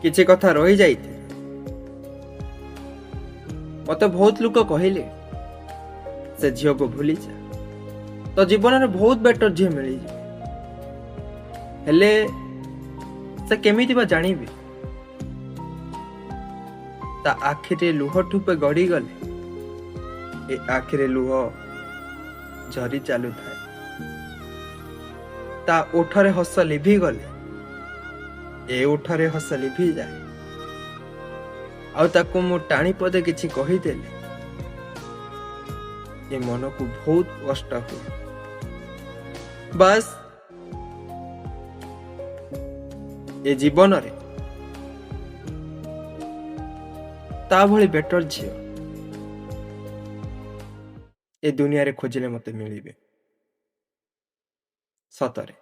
किछि कथा रही जाइए मत बहुत लोक कहले से झील को भूली जा तो जीवन में बहुत बेटर झी मिल हेले से केमिति बा जानिबे ता आखिरे लुह ठुपे गड़ी गले ए आखिरे लुह झरी चालू थाए ता ओठरे हस लिभि गले ए ओठरे हस लिभि जाए आउ ताकू मु टाणी पदे किछि कहि देले ए मन को बहुत कष्ट हुए बस ए जीवन रे ता भली बेटर झियो ए दुनिया रे खोजिले मते मिलिबे सतरे।